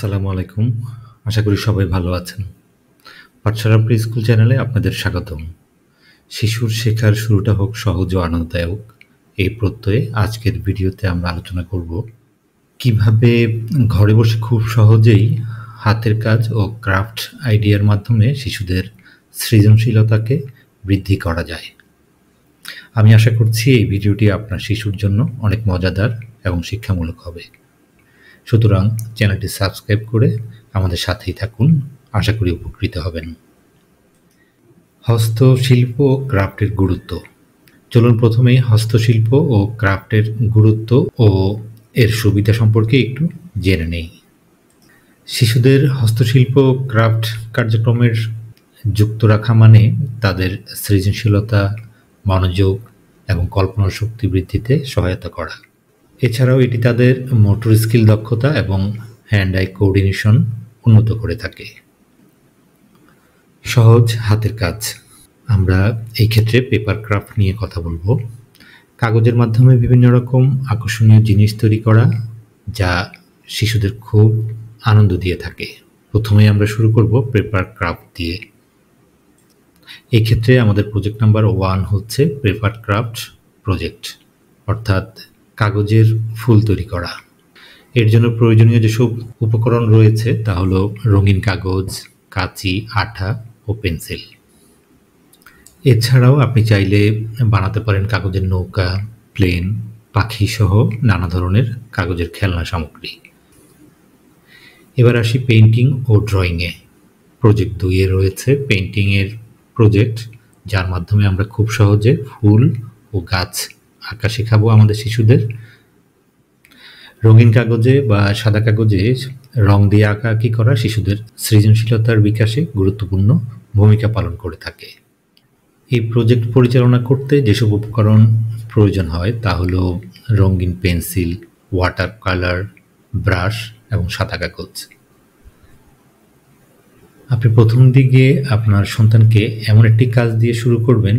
আসসালামু আলাইকুম। আশা করি সবাই ভালো আছেন। পাঠশালা প্রি স্কুল চ্যানেলে আপনাদের স্বাগতম। শিশুর শেখার শুরুটা হোক সহজ ও আনন্দদায়ক, এই প্রত্যয়ে আজকের ভিডিওতে আমরা আলোচনা করব কিভাবে ঘরে বসে খুব সহজেই হাতের কাজ ও ক্রাফট আইডিয়ার মাধ্যমে শিশুদের সৃজনশীলতাকে বৃদ্ধি করা যায়। আমি আশা করছি এই ভিডিওটি আপনার শিশুর জন্য অনেক মজাদার এবং শিক্ষামূলক হবে। সুতরাং চ্যানেলটি সাবস্ক্রাইব করে আমাদের সাথেই থাকুন, আশা করি উপকৃত হবেন। হস্তশিল্প ও ক্রাফটের গুরুত্ব। চলুন প্রথমেই হস্তশিল্প ও ক্রাফটের গুরুত্ব ও এর সুবিধা সম্পর্কে একটু জেনে নেই। শিশুদের হস্তশিল্প ও ক্রাফট কার্যক্রমের যুক্ত রাখা মানে তাদের সৃজনশীলতা, মনোযোগ এবং কল্পনা শক্তি বৃদ্ধিতে সহায়তা করা। এছাড়াও এটি তাদের মোটর স্কিল দক্ষতা এবং হ্যান্ড আই কোঅর্ডিনেশন উন্নত করে থাকে। সহজ হাতের কাজ। আমরা এই ক্ষেত্রে পেপার ক্রাফট নিয়ে কথা বলবো। কাগজের মাধ্যমে বিভিন্ন রকম আকর্ষণীয় জিনিস তৈরি করা, যা শিশুদের খুব আনন্দ দিয়ে থাকে। প্রথমেই আমরা শুরু করব পেপার ক্রাফট দিয়ে। এই ক্ষেত্রে আমাদের প্রজেক্ট নাম্বার 1 হচ্ছে পেপার ক্রাফট প্রজেক্ট, অর্থাৎ কাগজের ফুল তৈরি করা। এর জন্য প্রয়োজনীয় যেসব উপকরণ রয়েছে তা হলো রঙিন কাগজ, কাঁচি, আঠা ও পেন্সিল। এছাড়াও আপনি চাইলে বানাতে পারেন কাগজের নৌকা, প্লেন, পাখি সহ নানা ধরনের কাগজের খেলনা সামগ্রী। এবার আসি পেইন্টিং ও ড্রয়িংয়ে। প্রজেক্ট 2 রয়েছে পেইন্টিংয়ের প্রজেক্ট, যার মাধ্যমে আমরা খুব সহজে ফুল ও গাছ আঁকা শেখাবো আমাদের শিশুদের। রঙিন কাগজে বা সাদা কাগজে রং দিয়ে আঁকাআঁকি করা শিশুদের সৃজনশীলতার বিকাশে গুরুত্বপূর্ণ ভূমিকা পালন করে থাকে। এই প্রজেক্ট পরিচালনা করতে যেসব উপকরণ প্রয়োজন হয় তা হলো রঙিন পেন্সিল, ওয়াটার কালার, ব্রাশ এবং সাদা কাগজ। আপনি প্রথম দিকে আপনার সন্তানকে এমন একটি কাজ দিয়ে শুরু করবেন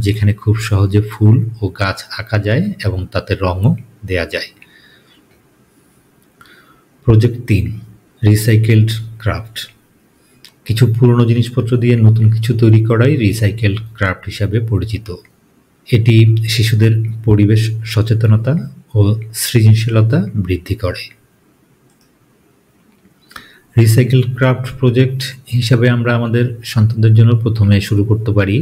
যেখানে খুব সহজে ফুল ও গাছ আঁকা যায় এবং তাতে রঙও দেয়া যায়। Project 3 recycled craft. কিছু পুরনো জিনিসপত্র দিয়ে নতুন কিছু তৈরি করাই রিসাইকেলড ক্রাফট হিসাবে পরিচিত। এটি শিশুদের পরিবেশ সচেতনতা ও সৃজনশীলতা বৃদ্ধি করে। রিসাইকেলড ক্রাফট প্রজেক্ট হিসাবে আমরা আমাদের সন্তানদের জন্য প্রথমে শুরু করতে পারি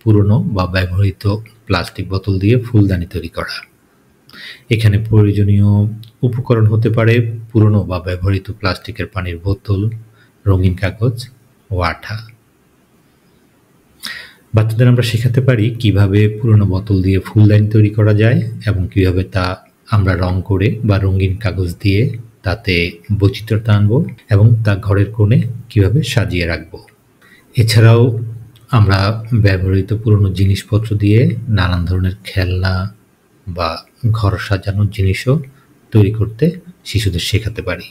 পুরনো বা ব্যবহৃত প্লাস্টিক বোতল দিয়ে ফুলদানি তৈরি করা। এখানে প্রয়োজনীয় উপকরণ হতে পারে পুরনো বা ব্যবহৃত প্লাস্টিকের পানির বোতল, রঙিন কাগজ ও আঠা। বাচ্চাদের আমরা শেখাতে পারি কিভাবে পুরনো বোতল দিয়ে ফুলদানি তৈরি করা যায় এবং কিভাবে তা আমরা রং করে বা রঙিন কাগজ দিয়ে তাতে বৈচিত্র্যতা আনবো এবং তা ঘরের কোণে কিভাবে সাজিয়ে রাখবো। এছাড়াও আমরা ব্যবহৃত পুরনো জিনিসপত্র দিয়ে নানান ধরনের খেলনা বা ঘর সাজানোর জিনিসও তৈরি করতে শিশুদের শেখাতে পারি।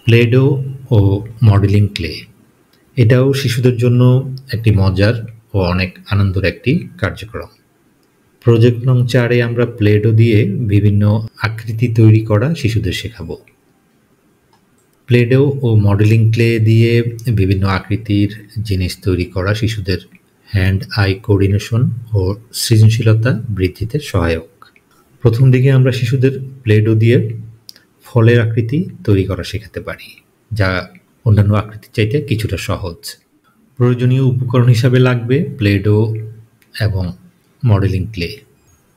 প্লে-ডো ও মডেলিং ক্লে, এটাও শিশুদের জন্য একটি মজার ও অনেক আনন্দের একটি কার্যক্রম। প্রজেক্ট নং 4 আমরা প্লে-ডো দিয়ে বিভিন্ন আকৃতি তৈরি করা শিশুদের শেখাবো। প্লে-ডো ও মডেলিং ক্লে দিয়ে বিভিন্ন আকৃতির জিনিস তৈরি করা শিশুদের হ্যান্ড আই কোঅর্ডিনেশন ও সৃজনশীলতা বৃদ্ধিতে সহায়ক। প্রথম দিকে আমরা শিশুদের প্লে-ডো দিয়ে ফলের আকৃতি তৈরি করা শেখাতে পারি, যা অন্যান্য আকৃতির চাইতে কিছুটা সহজ। প্রয়োজনীয় উপকরণ হিসাবে লাগবে প্লে-ডো এবং মডেলিং ক্লে।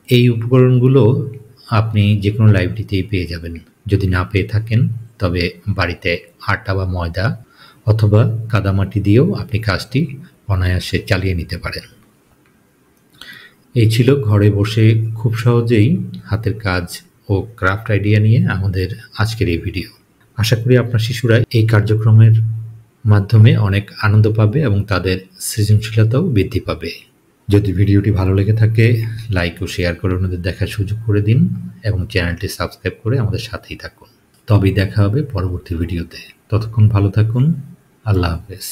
এই উপকরণগুলো আপনি যে কোনো লাইব্রেরিতেই পেয়ে যাবেন। যদি না পেয়ে থাকেন তবে বাড়িতে আটা বা ময়দা অথবা কাদামাটি দিয়েও আপনি কাজটি অনায়াসে চালিয়ে নিতে পারেন। এই ছিল ঘরে বসে খুব সহজেই হাতের কাজ ও ক্রাফট আইডিয়া নিয়ে আমাদের আজকের এই ভিডিও। আশা করি আপনার শিশুরা এই কার্যক্রমের মাধ্যমে অনেক আনন্দ পাবে এবং তাদের সৃজনশীলতাও বৃদ্ধি পাবে। যদি ভিডিওটি ভালো লেগে থাকে লাইক ও শেয়ার করে অন্যদের দেখার সুযোগ করে দিন এবং চ্যানেলটি সাবস্ক্রাইব করে আমাদের সাথেই থাকুন। তবেই দেখা হবে পরবর্তী ভিডিওতে। ততক্ষণ ভালো থাকুন। আল্লাহ হাফেজ।